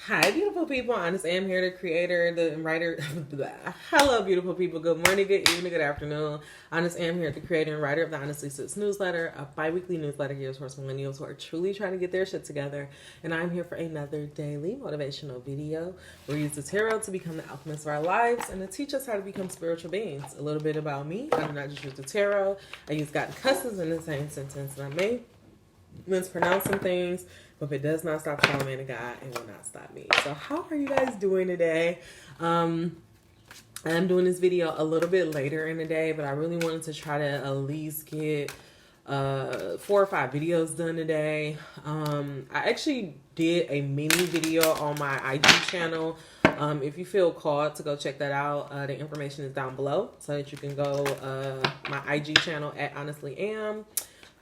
Hi, beautiful people. Honest Am here, the creator, the writer. Hello, beautiful people. Good morning, good evening, good afternoon. Honest Am here, the creator and writer of the Honestly Sis newsletter, a bi-weekly newsletter geared towards millennials who are truly trying to get their shit together. And I'm here for another daily motivational video where we use the tarot to become the alchemists of our lives and to teach us how to become spiritual beings. A little bit about me. I do not just use the tarot. I use God and cusses in the same sentence, and I may mispronounce some things, but if it does not stop calling me to God, it will not stop me. So how are you guys doing today? I'm doing this video a little bit later in the day, but I really wanted to try to at least get 4 or 5 videos done today. I actually did a mini video on my IG channel. If you feel called to go check that out, the information is down below so that you can go my IG channel at Honestly Am.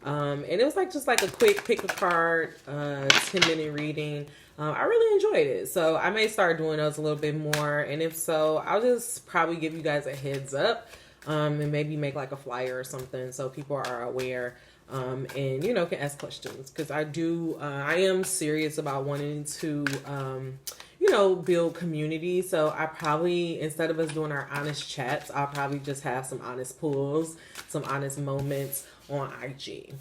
And it was just like a quick pick a card, 10-minute reading. I really enjoyed it. So I may start doing those a little bit more. And if so, I'll just probably give you guys a heads up, and maybe make like a flyer or something so people are aware, and, can ask questions. Cause I am serious about wanting to, build community. So I probably, instead of us doing our honest chats, I'll probably just have some honest pulls, some honest moments on IG.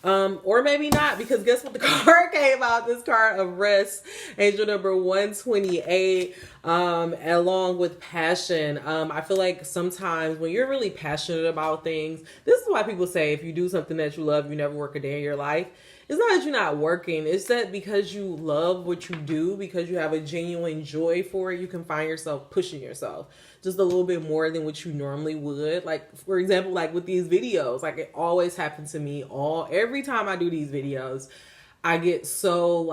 Or maybe not, because guess what the card came out? This card of rest, angel number 128, along with passion. I feel like sometimes when you're really passionate about things, this is why people say if you do something that you love, you never work a day in your life. It's not that you're not working. It's that because you love what you do, because you have a genuine joy for it, you can find yourself pushing yourself just a little bit more than what you normally would. Like, for example, like with these videos, like it always happens to me every time I do these videos, I get so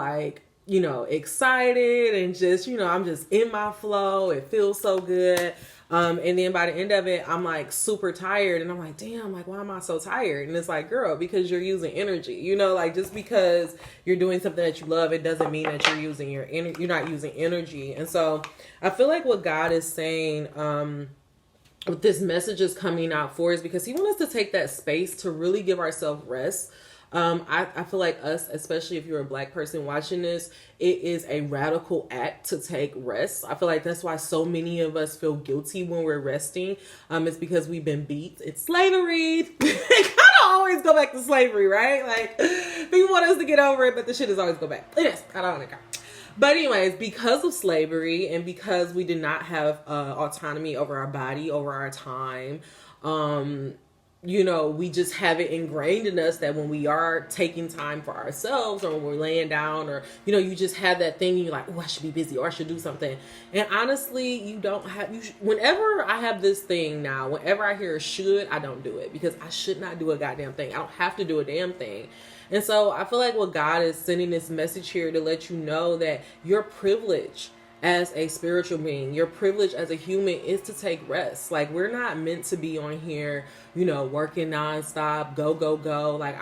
excited and just, I'm just in my flow. It feels so good. And then by the end of it, I'm like super tired and I'm like, damn, like, why am I so tired? And it's like, girl, because you're using energy, just because you're doing something that you love, it doesn't mean that you're using you're not using energy. And so I feel like what God is saying, what this message is coming out for is because he wants us to take that space to really give ourselves rest. I feel like us, especially if you're a Black person watching this, it is a radical act to take rest. I feel like that's why so many of us feel guilty when we're resting. It's because we've been beat. It's slavery. They kind of always go back to slavery, right? Like, people want us to get over it, but the shit is always go back. It is. I don't want to go. But anyways, because of slavery and because we did not have autonomy over our body, over our time, we just have it ingrained in us that when we are taking time for ourselves or when we're laying down or, you just have that thing and you're like, oh, I should be busy or I should do something. And honestly, whenever I have this thing now, whenever I hear a should, I don't do it because I should not do a goddamn thing. I don't have to do a damn thing. And so I feel like what God is sending this message here to let you know that your privilege as a spiritual being, your privilege as a human is to take rest. Like, we're not meant to be on here, working nonstop, go. Like,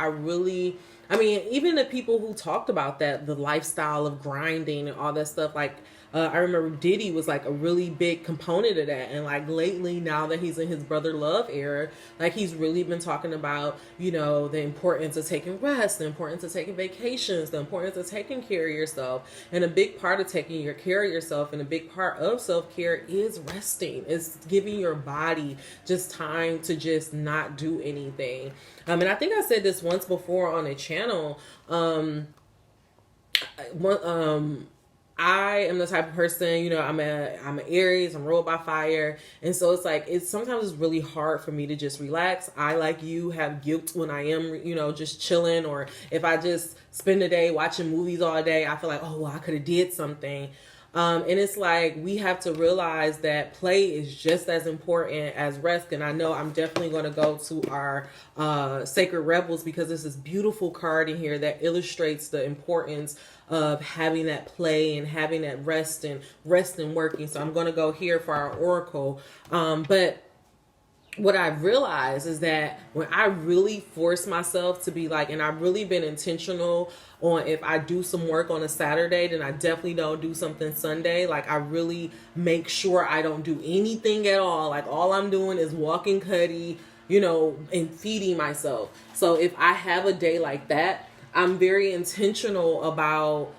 even the people who talked about that, the lifestyle of grinding and all that stuff, like, I remember Diddy was like a really big component of that. And like lately, now that he's in his Brother Love era, like he's really been talking about, the importance of taking rest, the importance of taking vacations, the importance of taking care of yourself. And a big part of taking care of yourself and a big part of self-care is resting. It's giving your body just time to just not do anything. And I think I said this once before on a channel. I am the type of person, I'm an Aries, I'm ruled by fire. And so it's sometimes it's really hard for me to just relax. I, like you, have guilt when I am, just chilling, or if I just spend the day watching movies all day, I feel like, oh, well, I could have did something. And it's like, we have to realize that play is just as important as rest. And I know I'm definitely going to go to our Sacred Rebels because there's this beautiful card in here that illustrates the importance of having that play and having that rest and working. So I'm going to go here for our oracle. But what I've realized is that when I really force myself to be like, and I've really been intentional on, if I do some work on a Saturday, then I definitely don't do something Sunday. Like, I really make sure I don't do anything at all. Like, all I'm doing is walking Cuddy, and feeding myself. So if I have a day like that, I'm very intentional about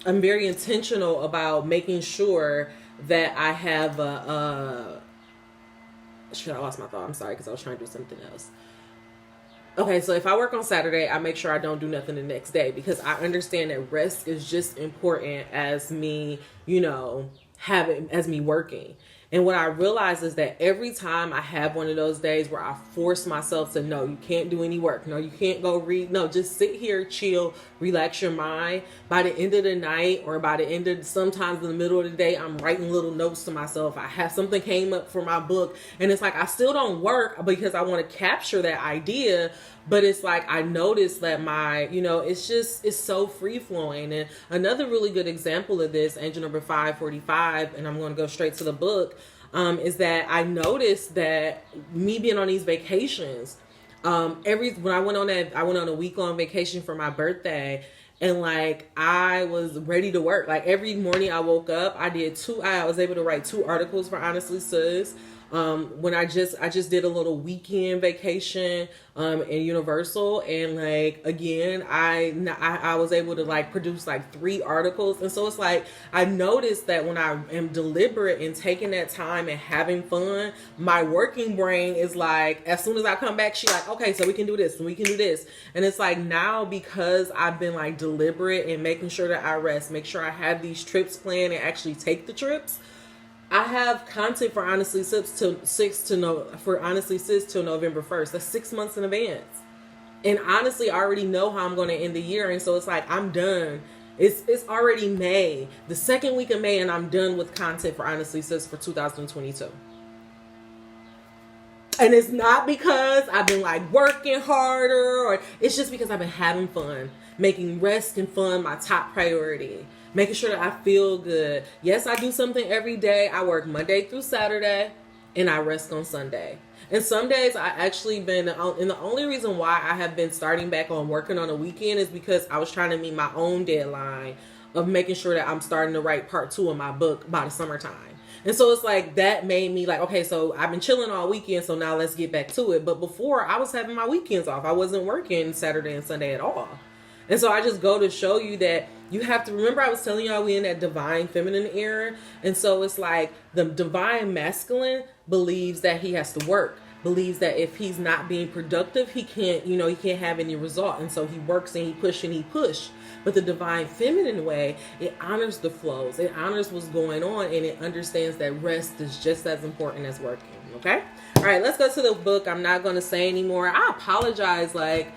I'm very intentional about making sure that I have shit, I lost my thought. I'm sorry, because I was trying to do something else. Okay, so if I work on Saturday, I make sure I don't do nothing the next day, because I understand that rest is just important as me, as me working. And what I realize is that every time I have one of those days where I force myself to, no, you can't do any work. No, you can't go read. No, just sit here, chill, relax your mind. By the end of the night, or by the end of, sometimes in the middle of the day, I'm writing little notes to myself. I have something came up for my book, and it's like I still don't work because I want to capture that idea. But it's like I noticed that it's so free flowing. And another really good example of this, angel number 545, and I'm going to go straight to the book, is that I noticed that me being on these vacations, when I went on a week-long vacation for my birthday, and like I was ready to work. Like every morning I woke up, I was able to write 2 articles for Honestly Sis. When I just did a little weekend vacation in Universal, and like again I was able to like produce like 3 articles. And so it's like I noticed that when I am deliberate in taking that time and having fun, my working brain is like, as soon as I come back, she's like, okay, so we can do this and we can do this. And it's like now, because I've been like deliberate in making sure that I rest, make sure I have these trips planned and actually take the trips, I have content for Honestly Sis till November 1st. That's 6 months in advance. And honestly, I already know how I'm going to end the year. And so it's like, I'm done. It's already May, the second week of May, and I'm done with content for Honestly Sis for 2022. And it's not because I've been like working harder, or it's just because I've been having fun, making rest and fun my top priority. Making sure that I feel good. Yes, I do something every day. I work Monday through Saturday, and I rest on Sunday. And some days I actually and the only reason why I have been starting back on working on a weekend is because I was trying to meet my own deadline of making sure that I'm starting to write part 2 of my book by the summertime. And so it's like that made me like, okay, so I've been chilling all weekend, so now let's get back to it. But before, I was having my weekends off. I wasn't working Saturday and Sunday at all. And so I just go to show you that you have to remember, I was telling y'all we in that divine feminine era. And so it's like the divine masculine believes that he has to work, believes that if he's not being productive, he can't have any result. And so he works and he push. But the divine feminine way, it honors the flows. It honors what's going on, and it understands that rest is just as important as working. Okay? All right, let's go to the book. I'm not going to say anymore. I apologize. Like,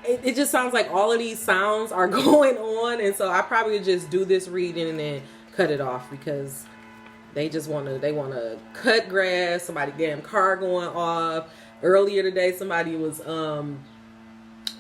it just sounds like all of these sounds are going on, and so I probably just do this reading and then cut it off, because they want to cut grass. Somebody damn car going off. Earlier today, somebody was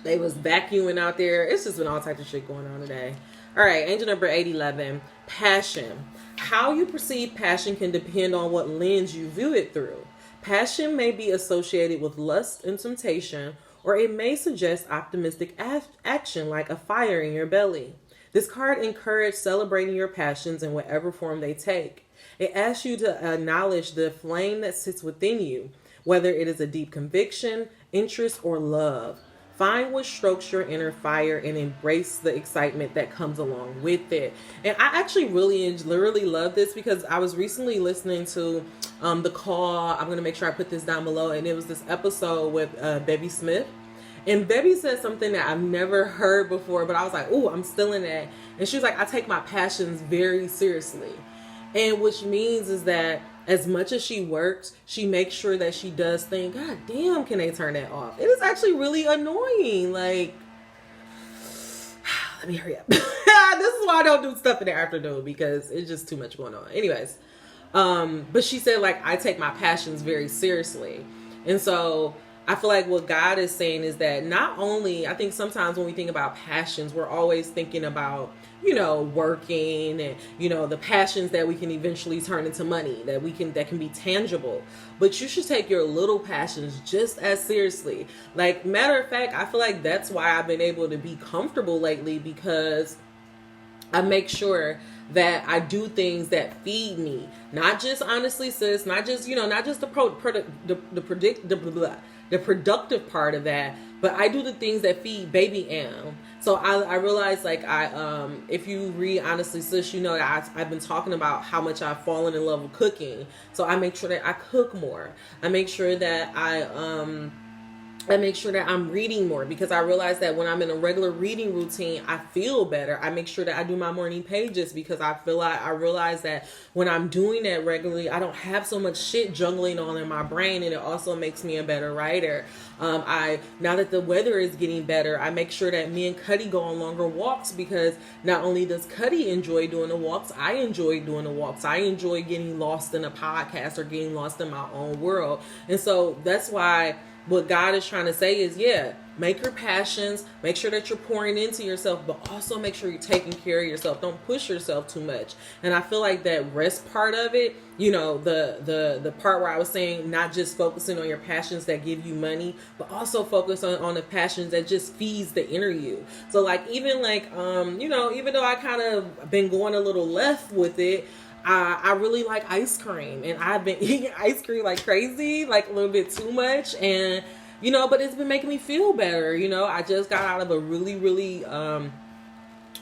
they was vacuuming out there. It's just been all types of shit going on today. All right, angel number 811, passion. How you perceive passion can depend on what lens you view it through. Passion may be associated with lust and temptation, or it may suggest optimistic action like a fire in your belly. This card encourages celebrating your passions in whatever form they take. It asks you to acknowledge the flame that sits within you, whether it is a deep conviction, interest, or love. Find what strokes your inner fire and embrace the excitement that comes along with it. And I actually really love this, because I was recently listening to The Call. I'm going to make sure I put this down below. And it was this episode with Bevy Smith. And Bevy said something that I've never heard before, but I was like, ooh, I'm still in that. And she was like, I take my passions very seriously. And which means is that as much as she works, she makes sure that she does think, God damn, can they turn that off? It is actually really annoying. Like, let me hurry up. This is why I don't do stuff in the afternoon, because it's just too much going on. Anyways, but she said, like, I take my passions very seriously. And so I feel like what God is saying is that not only, I think sometimes when we think about passions, we're always thinking about, working and, the passions that we can eventually turn into money, that can be tangible. But you should take your little passions just as seriously. Like, matter of fact, I feel like that's why I've been able to be comfortable lately, because I make sure that I do things that feed me, not just Honestly Sis, not just, not just the productive part of that, but I do the things that feed baby Am. So I realized, like, if you read Honestly Sis, you know that I've been talking about how much I've fallen in love with cooking. So I make sure that I cook more. I make sure that I make sure that I'm reading more, because I realize that when I'm in a regular reading routine, I feel better. I make sure that I do my morning pages, because I realize that when I'm doing that regularly, I don't have so much shit jungling on in my brain, and it also makes me a better writer. Now that the weather is getting better, I make sure that me and Cuddy go on longer walks, because not only does Cuddy enjoy doing the walks, I enjoy doing the walks. I enjoy getting lost in a podcast or getting lost in my own world. And so that's why what God is trying to say is, yeah, make your passions, make sure that you're pouring into yourself, but also make sure you're taking care of yourself. Don't push yourself too much. And I feel like that rest part of it, you know, the part where I was saying not just focusing on your passions that give you money, but also focus on the passions that just feeds the inner you. So like, even like, you know, even though I kind of been going a little left with it, I really like ice cream, and I've been eating ice cream like crazy, like a little bit too much, and you know, but it's been making me feel better. You know, I just got out of a really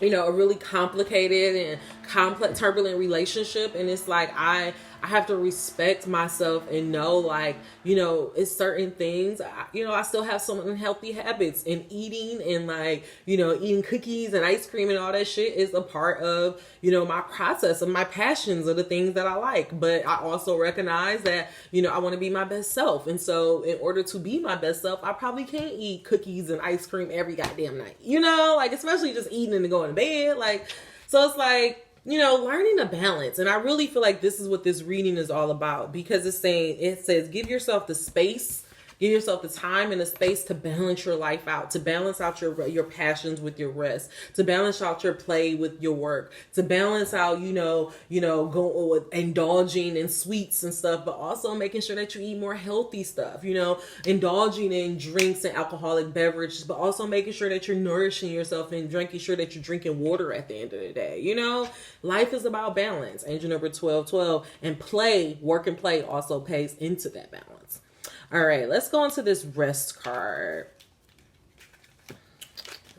you know, a really complicated and complex, turbulent relationship, and it's like I have to respect myself and know, like, you know, it's certain things, you know, I still have some unhealthy habits, and eating and, like, you know, eating cookies and ice cream and all that shit is a part of, you know, my process of my passions, of the things that I like. But I also recognize that, you know, I want to be my best self. And so in order to be my best self, I probably can't eat cookies and ice cream every goddamn night, you know, like, especially just eating and going to bed. Like, so it's like, you know, learning a balance. And I really feel like this is what this reading is all about, because it says, give yourself the space, give yourself the time and the space to balance your life out, to balance out your passions with your rest, to balance out your play with your work, to balance out, go indulging in sweets and stuff, but also making sure that you eat more healthy stuff, you know, indulging in drinks and alcoholic beverages, but also making sure that you're nourishing yourself and making sure that you're drinking water at the end of the day. You know, life is about balance. Angel number 1212, and work and play also pays into that balance. All right, let's go into this rest card.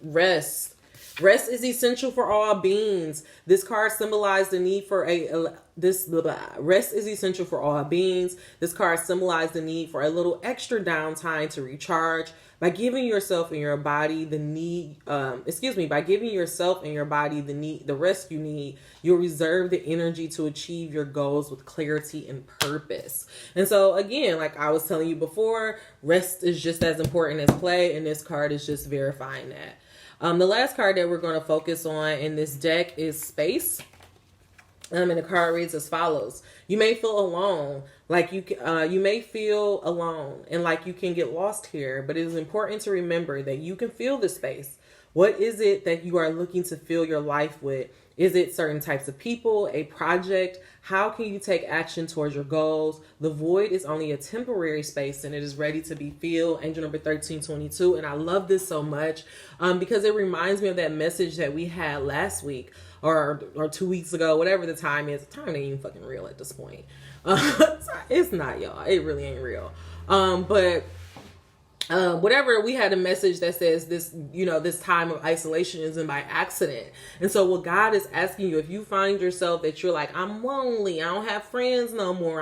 Rest. Rest is essential for all beings. This card symbolized the need for rest is essential for all beings. This card symbolized the need for a little extra downtime to recharge. By giving yourself and your body the rest you need, you'll reserve the energy to achieve your goals with clarity and purpose. And so again, like I was telling you before, rest is just as important as play, and this card is just verifying that. The last card that we're going to focus on in this deck is Space. And the card reads as follows. You may feel alone, you may feel alone and like you can get lost here, but it is important to remember that you can feel the space. What is it that you are looking to fill your life with? Is it certain types of people, a project? How can you take action towards your goals? The void is only a temporary space, and it is ready to be filled. Angel number 1322. And I love this so much because it reminds me of that message that we had last week or 2 weeks ago, whatever the time is. The time ain't even fucking real at this point. It's not, y'all. It really ain't real. Whatever, we had a message that says this, this time of isolation isn't by accident. And so what God is asking you, if you find yourself that you're like, I'm lonely, I don't have friends no more,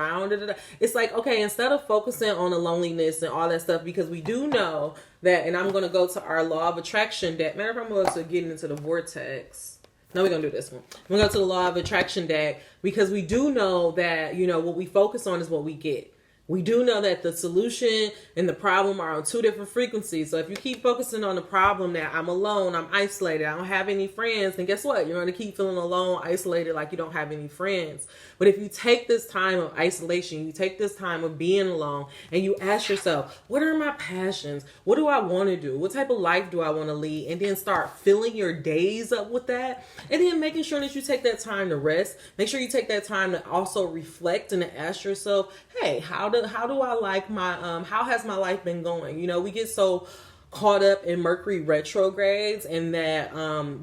it's like, okay, instead of focusing on the loneliness and all that stuff, because we do know that, and I'm going to go to our law of attraction deck. Matter of fact, I'm going to get into the vortex. No, we're going to do this one. We're going to go to the law of attraction deck, because we do know that, what we focus on is what we get. We do know that the solution and the problem are on two different frequencies. So if you keep focusing on the problem that I'm alone, I'm isolated, I don't have any friends, then guess what? You're going to keep feeling alone, isolated, like you don't have any friends. But if you take this time of isolation, you take this time of being alone, and you ask yourself, what are my passions? What do I want to do? What type of life do I want to lead? And then start filling your days up with that. And then making sure that you take that time to rest. Make sure you take that time to also reflect and to ask yourself, hey, how do I like my, how has my life been going? We get so caught up in Mercury retrogrades, and that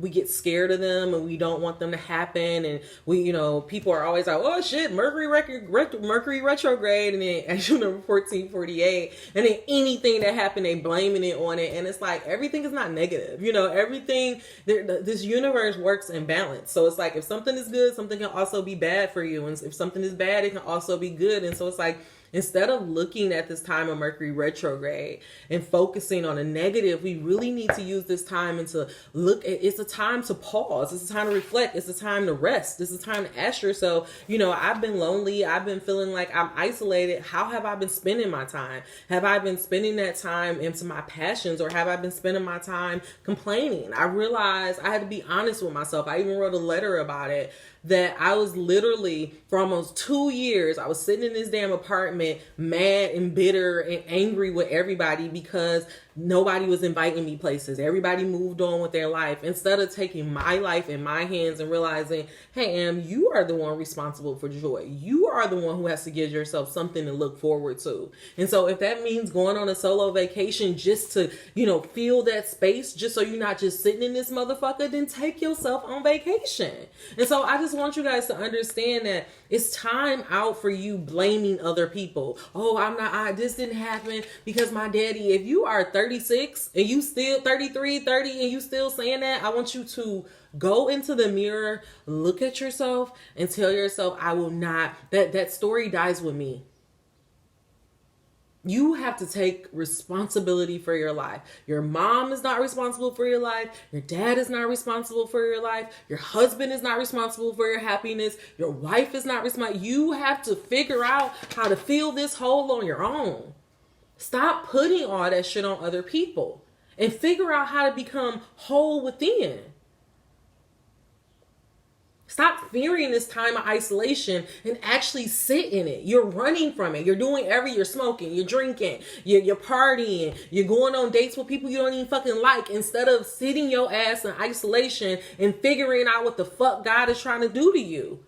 we get scared of them and we don't want them to happen, and people are always like, oh shit, Mercury retrograde, and then actual number 1448, and then anything that happened, they blaming it on it. And it's like, everything is not negative, everything, this universe works in balance. So it's like, if something is good, something can also be bad for you, and if something is bad, it can also be good. And so it's like, instead of looking at this time of Mercury retrograde and focusing on a negative, we really need to use this time and to look at, it's a time to pause. It's a time to reflect. It's a time to rest. It's a time to ask yourself, I've been lonely. I've been feeling like I'm isolated. How have I been spending my time? Have I been spending that time into my passions, or have I been spending my time complaining? I realized I had to be honest with myself. I even wrote a letter about it, that I was literally, for almost 2 years, I was sitting in this damn apartment, mad and bitter and angry with everybody because nobody was inviting me places. Everybody moved on with their life. Instead of taking my life in my hands and realizing, hey, you are the one responsible for joy. You are the one who has to give yourself something to look forward to. And so if that means going on a solo vacation just to, feel that space, just so you're not just sitting in this motherfucker, then take yourself on vacation. And so I just want you guys to understand that it's time out for you blaming other people. Oh, this didn't happen because my daddy. If you are 36 and you still 33, 30 and you still saying that, I want you to go into the mirror, look at yourself and tell yourself, I will not, that story dies with me. You have to take responsibility for your life. Your mom is not responsible for your life. Your dad is not responsible for your life. Your husband is not responsible for your happiness. Your wife is not responsible. You have to figure out how to fill this hole on your own. Stop putting all that shit on other people and figure out how to become whole within. Stop fearing this time of isolation and actually sit in it. You're running from it. You're doing you're smoking, you're drinking, you're partying, you're going on dates with people you don't even fucking like, instead of sitting your ass in isolation and figuring out what the fuck God is trying to do to you.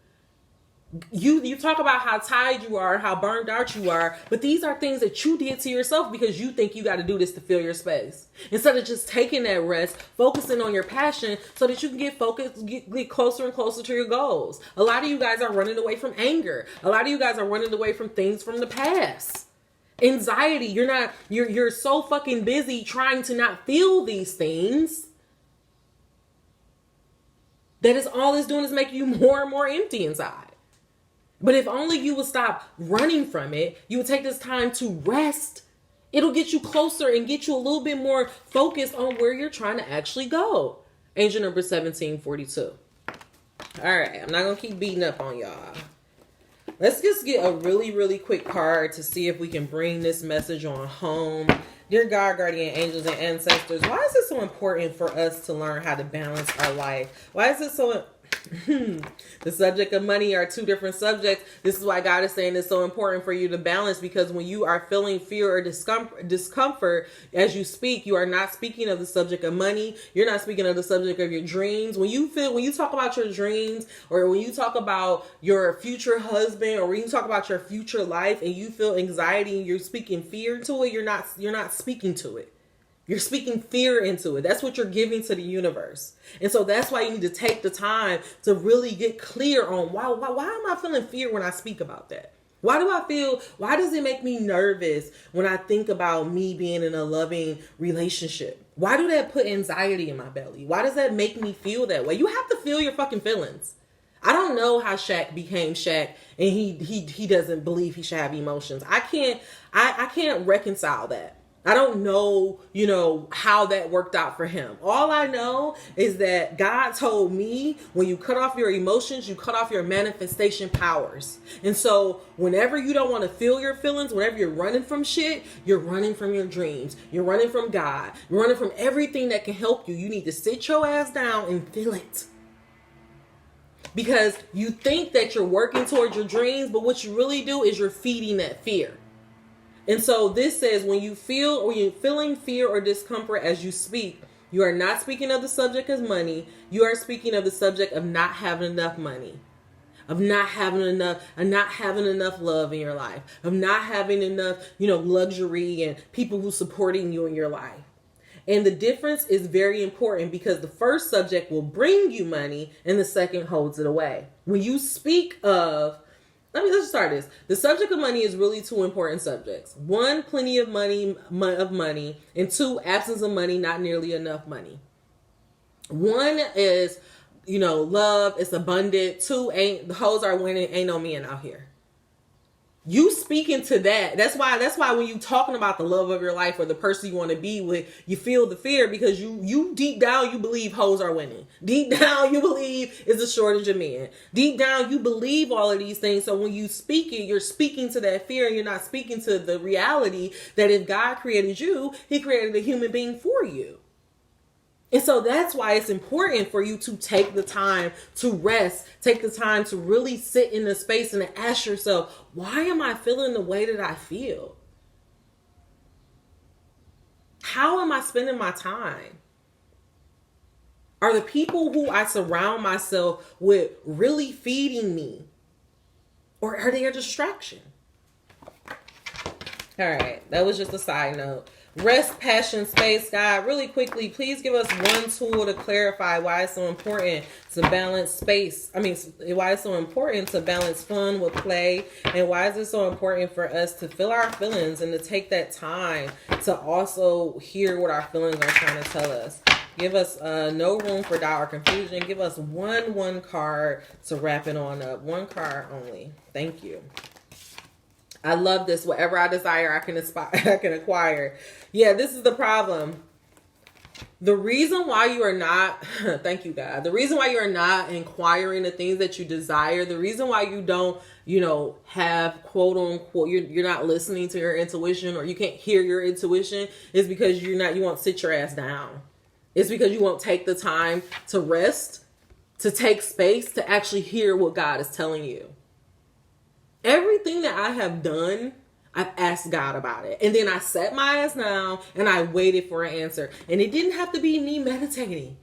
You talk about how tired you are, how burned out you are, but these are things that you did to yourself because you think you got to do this to fill your space. Instead of just taking that rest, focusing on your passion so that you can get focused, get closer and closer to your goals. A lot of you guys are running away from anger. A lot of you guys are running away from things from the past. Anxiety, you're so fucking busy trying to not feel these things that is all it's doing is making you more and more empty inside. But if only you would stop running from it, you would take this time to rest. It'll get you closer and get you a little bit more focused on where you're trying to actually go. Angel number 1742. All right, I'm not going to keep beating up on y'all. Let's just get a really, really quick card to see if we can bring this message on home. Dear God, guardian angels, and ancestors, why is it so important for us to learn how to balance our life? Why is it so the subject of money are two different subjects. This is why God is saying it's so important for you to balance, because when you are feeling fear or discomfort as you speak, you are not speaking of the subject of money. You're not speaking of the subject of your dreams. When you talk about your dreams, or when you talk about your future husband, or when you talk about your future life and you feel anxiety and you're speaking fear to it, you're not speaking to it. You're speaking fear into it. That's what you're giving to the universe. And so that's why you need to take the time to really get clear on why am I feeling fear when I speak about that? Why does it make me nervous when I think about me being in a loving relationship? Why do that put anxiety in my belly? Why does that make me feel that way? You have to feel your fucking feelings. I don't know how Shaq became Shaq and he doesn't believe he should have emotions. I can't reconcile that. I don't know, how that worked out for him. All I know is that God told me, when you cut off your emotions, you cut off your manifestation powers. And so whenever you don't want to feel your feelings, whenever you're running from shit, you're running from your dreams. You're running from God. You're running from everything that can help you. You need to sit your ass down and feel it. Because you think that you're working towards your dreams, but what you really do is you're feeding that fear. And so this says, when you're feeling fear or discomfort as you speak, you are not speaking of the subject of money. You are speaking of the subject of not having enough money, of not having enough love in your life, of not having enough, luxury and people who supporting you in your life. And the difference is very important because the first subject will bring you money and the second holds it away. When you speak of, let's start this. The subject of money is really two important subjects. One, plenty of money, and two, absence of money, not nearly enough money. One is, love, it's abundant. Two, the hoes are winning, ain't no men out here. You speaking to that. That's why when you talking about the love of your life or the person you want to be with, you feel the fear because you deep down, you believe hoes are winning. Deep down, you believe it's a shortage of men. Deep down, you believe all of these things. So when you speak it, you're speaking to that fear and you're not speaking to the reality that if God created you, he created a human being for you. And so that's why it's important for you to take the time to rest, take the time to really sit in the space and to ask yourself, why am I feeling the way that I feel? How am I spending my time? Are the people who I surround myself with really feeding me? Or are they a distraction? All right, that was just a side note. Rest, passion, space, God. Really quickly, please give us one tool to clarify why it's so important to balance space. Why it's so important to balance fun with play, and why is it so important for us to feel our feelings and to take that time to also hear what our feelings are trying to tell us. Give us no room for doubt or confusion. Give us one card to wrap it on up. One card only. Thank you. I love this. Whatever I desire, I can acquire. Yeah, this is the problem. The reason why you are not, thank you, God. The reason why you are not inquiring the things that you desire, the reason why you don't, have quote unquote, you're not listening to your intuition or you can't hear your intuition is because you won't sit your ass down. It's because you won't take the time to rest, to take space, to actually hear what God is telling you. Everything that I have done, I've asked God about it. And then I sat my ass down and I waited for an answer. And it didn't have to be me meditating.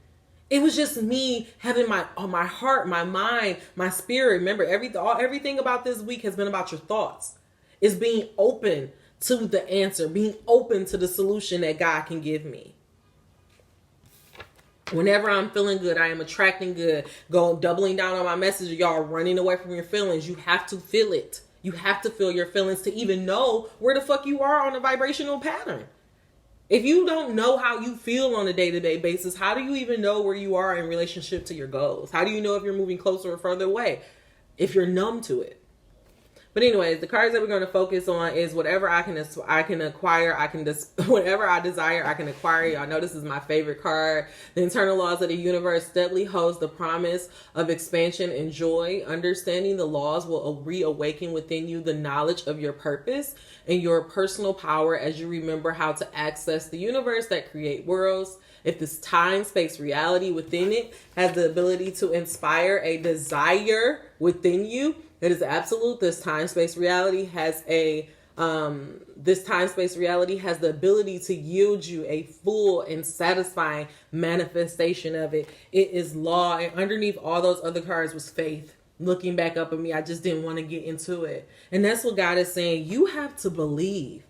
It was just me having my heart, my mind, my spirit. Remember, everything about this week has been about your thoughts. It's being open to the answer, being open to the solution that God can give me. Whenever I'm feeling good, I am attracting good. Doubling down on my message, y'all running away from your feelings. You have to feel it. You have to feel your feelings to even know where the fuck you are on a vibrational pattern. If you don't know how you feel on a day-to-day basis, how do you even know where you are in relationship to your goals? How do you know if you're moving closer or further away? If you're numb to it. But anyways, the cards that we're going to focus on is whatever I can acquire, whatever I desire, I can acquire. Y'all know this is my favorite card. The internal laws of the universe steadily holds the promise of expansion and joy. Understanding the laws will reawaken within you the knowledge of your purpose and your personal power as you remember how to access the universe that create worlds. If this time, space, reality within it has the ability to inspire a desire within you, it is absolute. This time, space, reality has the ability to yield you a full and satisfying manifestation of it. It is law. And underneath all those other cards was faith. Looking back up at me, I just didn't want to get into it. And that's what God is saying. You have to believe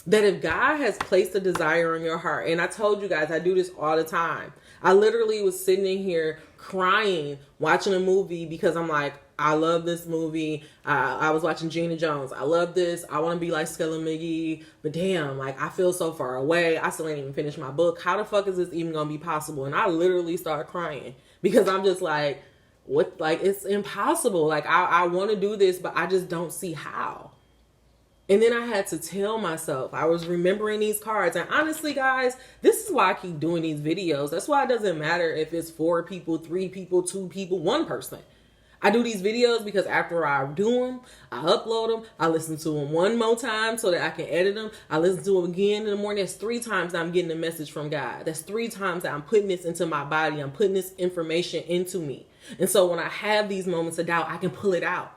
that if God has placed a desire in your heart, and I told you guys, I do this all the time. I literally was sitting in here crying, watching a movie because I'm like, I love this movie. I was watching Gina Jones. I love this. I want to be like Skella McGee. But damn, like I feel so far away. I still ain't even finished my book. How the fuck is this even going to be possible? And I literally started crying because I'm just like, what? Like, it's impossible. Like, I want to do this, but I just don't see how. And then I had to tell myself, I was remembering these cards. And honestly, guys, this is why I keep doing these videos. That's why it doesn't matter if it's 4 people, 3 people, 2 people, 1 person. I do these videos because after I do them, I upload them. I listen to them one more time so that I can edit them. I listen to them again in the morning. That's 3 times that I'm getting a message from God. That's 3 times that I'm putting this into my body. I'm putting this information into me. And so when I have these moments of doubt, I can pull it out.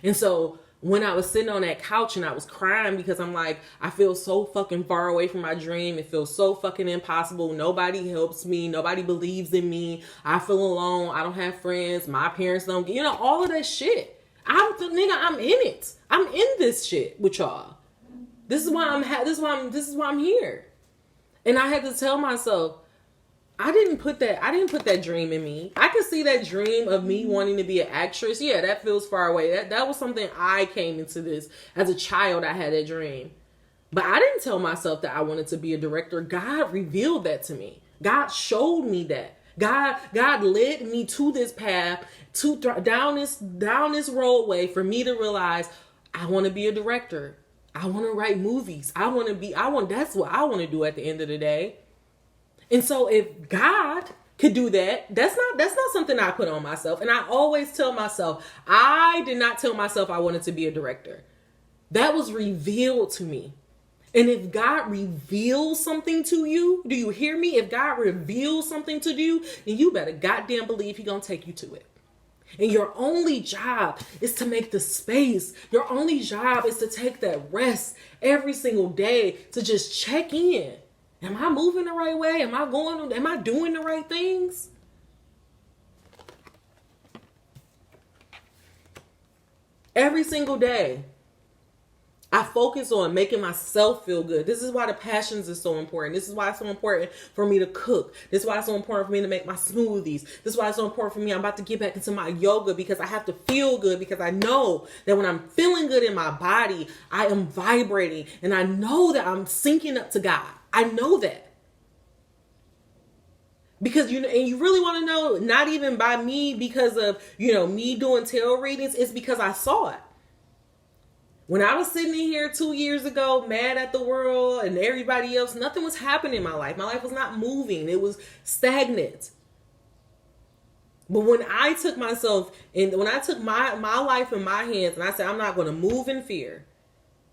And so when I was sitting on that couch and I was crying because I'm like, I feel so fucking far away from my dream. It feels so fucking impossible. Nobody helps me. Nobody believes in me. I feel alone. I don't have friends. My parents don't get, all of that shit. I'm in it. I'm in this shit with y'all. This is why I'm here. And I had to tell myself, I didn't put that dream in me. I could see that dream of me wanting to be an actress. Yeah, that feels far away. That was something I came into this as a child. I had that dream. But I didn't tell myself that I wanted to be a director. God revealed that to me. God showed me that. God led me to this path, down this roadway for me to realize I want to be a director. I want to write movies. That's what I want to do at the end of the day. And so if God could do that, that's not something I put on myself. And I always tell myself, I did not tell myself I wanted to be a director. That was revealed to me. And if God reveals something to you, do you hear me? If God reveals something to you, then you better goddamn believe He's gonna take you to it. And your only job is to make the space. Your only job is to take that rest every single day to just check in. Am I moving the right way? Am I doing the right things? Every single day, I focus on making myself feel good. This is why the passions is so important. This is why it's so important for me to cook. This is why it's so important for me to make my smoothies. This is why it's so important for me. I'm about to get back into my yoga because I have to feel good, because I know that when I'm feeling good in my body, I am vibrating, and I know that I'm syncing up to God. I know that. Because and you really want to know, not even by me because of, me doing tarot readings, it's because I saw it. When I was sitting in here 2 years ago, mad at the world and everybody else, nothing was happening in my life. My life was not moving. It was stagnant. But when I took myself and when I took my life in my hands and I said, I'm not going to move in fear.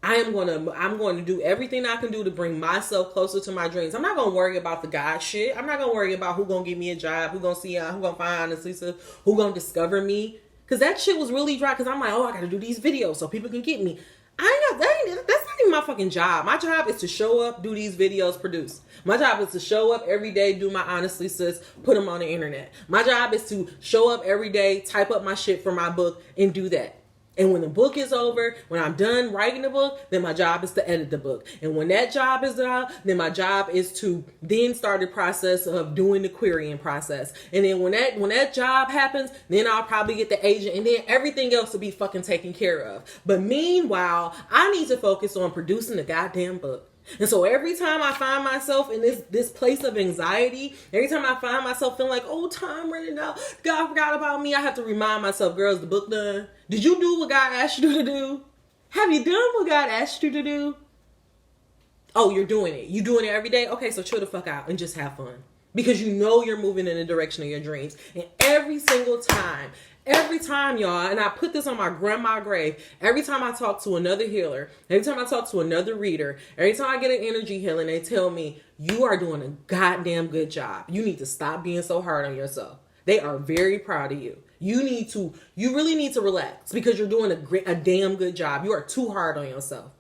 I'm going to do everything I can do to bring myself closer to my dreams. I'm not going to worry about the God shit. I'm not going to worry about who going to give me a job, who going to see, who going to find Lisa, who going to discover me. Because that shit was really dry. Because I'm like, I got to do these videos so people can get me. That's not even my fucking job. My job is to show up, do these videos, produce. My job is to show up every day, do my Honestly Sis, put them on the internet. My job is to show up every day, type up my shit for my book, and do that. And when the book is over, when I'm done writing the book, then my job is to edit the book. And when that job is done, then my job is to then start the process of doing the querying process. And then when that job happens, then I'll probably get the agent, and then everything else will be fucking taken care of. But meanwhile, I need to focus on producing the goddamn book. And so every time I find myself in this place of anxiety, every time I find myself feeling like, time running out, God forgot about me, I have to remind myself, girl, is the book done? Did you do what God asked you to do? Have you done what God asked you to do? Oh, you're doing it. You doing it every day? Okay, so chill the fuck out and just have fun. Because you know you're moving in the direction of your dreams. And every time, y'all, and I put this on my grandma's grave, every time I talk to another healer, every time I talk to another reader, every time I get an energy healing, they tell me, you are doing a goddamn good job. You need to stop being so hard on yourself. They are very proud of you. You really need to relax because you're doing a damn good job. You are too hard on yourself.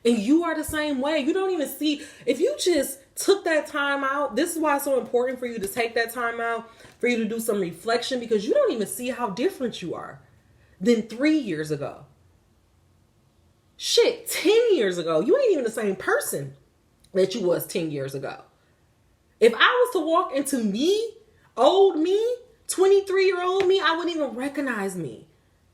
And you are the same way. You don't even see, if you just took that time out, this is why it's so important for you to take that time out, for you to do some reflection, because you don't even see how different you are than 3 years ago. Shit, 10 years ago, you ain't even the same person that you was 10 years ago. If I was to walk into me, old me, 23-year-old me, I wouldn't even recognize me.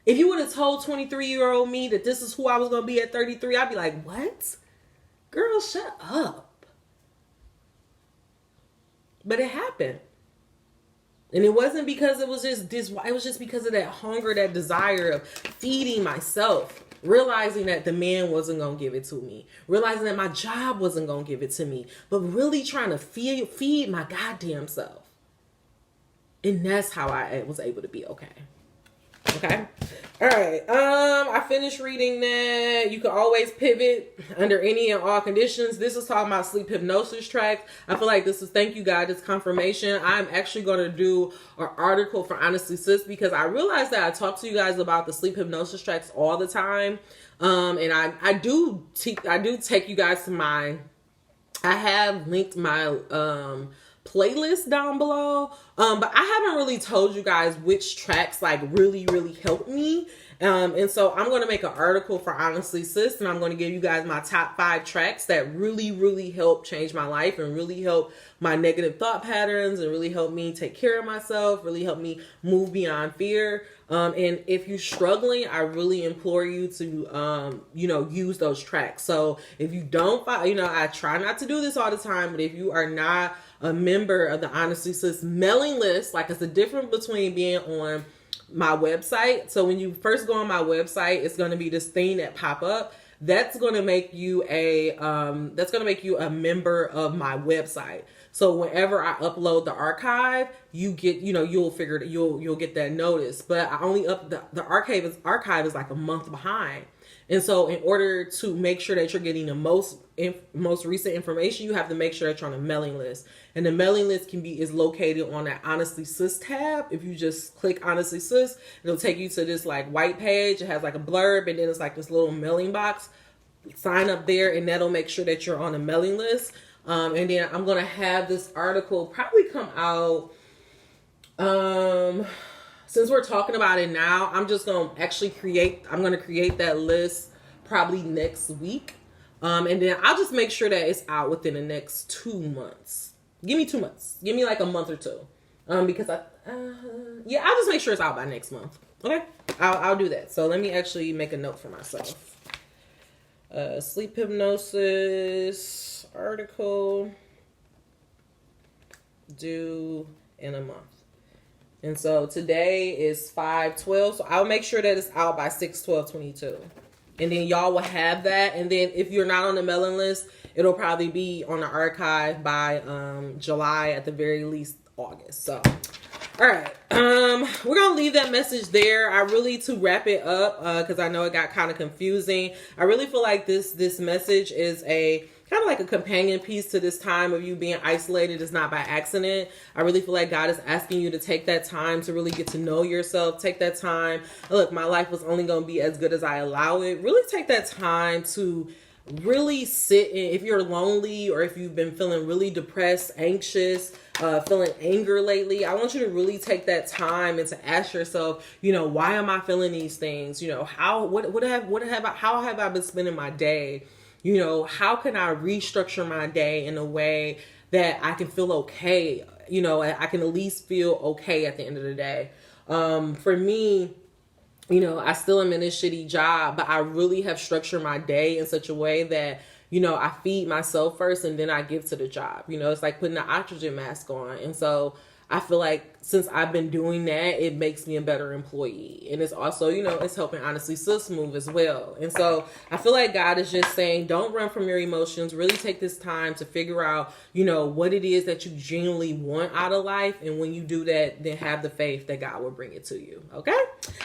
If you would have told 23-year-old me that this is who I was going to be at 33, I'd be like, what? Girl, shut up. But it happened. And it wasn't because it was just this, it was just because of that hunger, that desire of feeding myself, realizing that the man wasn't going to give it to me, realizing that my job wasn't going to give it to me, but really trying to feed my goddamn self. And that's how I was able to be okay. Okay. All right. I finished reading that. You can always pivot under any and all conditions. This is talking about sleep hypnosis tracks. I feel like this is, thank you God, this confirmation. I'm actually going to do an article for Honestly Sis because I realized that I talk to you guys about the sleep hypnosis tracks all the time. And I do take you guys to I have linked my, playlist down below. But I haven't really told you guys which tracks like really helped me. And so I'm going to make an article for Honestly Sis, and I'm going to give you guys my top 5 tracks that really help change my life and really help my negative thought patterns and really help me take care of myself, really help me move beyond fear. And if you're struggling, I really implore you to, use those tracks. So if you don't, I try not to do this all the time, but if you are not a member of the Honestly Sis mailing list, like it's the difference between being on my website. So when you first go on my website, it's going to be this thing that pop up. That's going to make you a member of my website. So whenever I upload the archive, you get, you'll get that notice. But I only the archive is like a month behind. And so in order to make sure that you're getting the most recent information, you have to make sure that you're on a mailing list. And the mailing list is located on that Honestly Sis tab. If you just click Honestly Sis, it'll take you to this like white page. It has like a blurb, and then it's like this little mailing box. Sign up there, and that'll make sure that you're on a mailing list. And then I'm going to have this article probably come out. Since we're talking about it now, I'm just going to create that list probably next week. And then I'll just make sure that it's out within the next 2 months. Give me 2 months. Give me like a month or two. Because I'll just make sure it's out by next month. Okay. I'll do that. So let me actually make a note for myself. Sleep hypnosis article due in a month. And so today is 5/12. So I'll make sure that it's out by 6/12/22. And then y'all will have that. And then if you're not on the mailing list, it'll probably be on the archive by July, at the very least August. So, all right. We're going to leave that message there. To wrap it up, because I know it got kind of confusing. I really feel like this message is a kind of like a companion piece to this time of you being isolated. Is not by accident. I really feel like God is asking you to take that time to really get to know yourself. Take that time. Look, my life was only going to be as good as I allow it. Really take that time to really sit in. If you're lonely, or if you've been feeling really depressed, anxious, feeling anger lately, I want you to really take that time and to ask yourself, why am I feeling these things? How have I been spending my day? How can I restructure my day in a way that I can feel okay? I can at least feel okay at the end of the day. For me, I still am in this shitty job, but I really have structured my day in such a way that, I feed myself first and then I give to the job. It's like putting an oxygen mask on. And so I feel like since I've been doing that, it makes me a better employee. And it's also, it's helping Honestly Sis move as well. And so I feel like God is just saying, don't run from your emotions. Really take this time to figure out, what it is that you genuinely want out of life. And when you do that, then have the faith that God will bring it to you. Okay?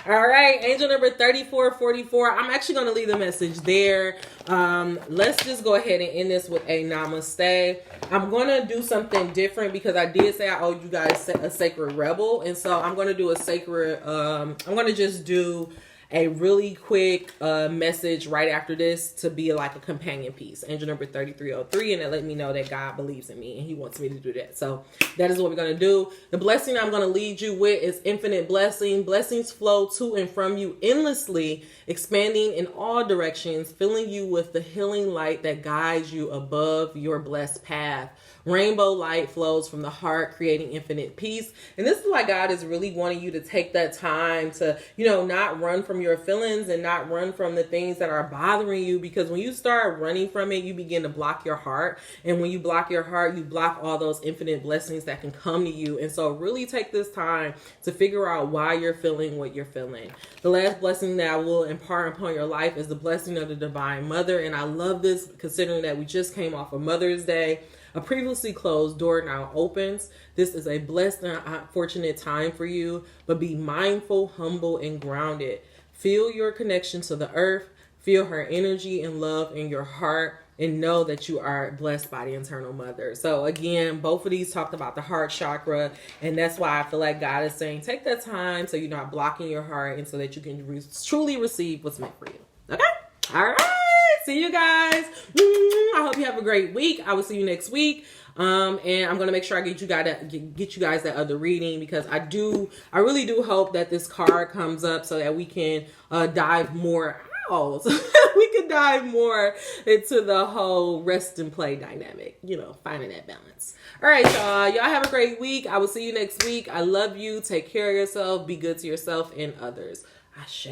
All right. Angel number 3444. I'm actually going to leave the message there. Let's just go ahead and end this with a namaste. I'm going to do something different because I did say I owe you guys a sacred rebel. And so I'm going to do a sacred, I'm going to just do a really quick message right after this to be like a companion piece. Angel number 3303. And it let me know that God believes in me and he wants me to do that. So that is what we're going to do. The blessing I'm going to lead you with is infinite blessing. Blessings flow to and from you endlessly, expanding in all directions, filling you with the healing light that guides you above your blessed path. Rainbow light flows from the heart, creating infinite peace. And this is why God is really wanting you to take that time to, not run from your feelings and not run from the things that are bothering you. Because when you start running from it, you begin to block your heart. And when you block your heart, you block all those infinite blessings that can come to you. And so really take this time to figure out why you're feeling what you're feeling. The last blessing that I will impart upon your life is the blessing of the Divine Mother. And I love this considering that we just came off of Mother's Day. A previously closed door now opens. This is a blessed and fortunate time for you, but be mindful, humble, and grounded. Feel your connection to the earth. Feel her energy and love in your heart, and know that you are blessed by the Eternal Mother. So again, both of these talked about the heart chakra, and that's why I feel like God is saying, take that time so you're not blocking your heart and so that you can truly receive what's meant for you. Okay? All right. See you guys. I hope you have a great week. I will see you next week. And I'm gonna make sure I get you guys that other reading, because I really do hope that this card comes up so that we can dive more. We can dive more into the whole rest and play dynamic, finding that balance. All right, y'all have a great week. I will see you next week. I love you. Take care of yourself. Be good to yourself and others. Ashe.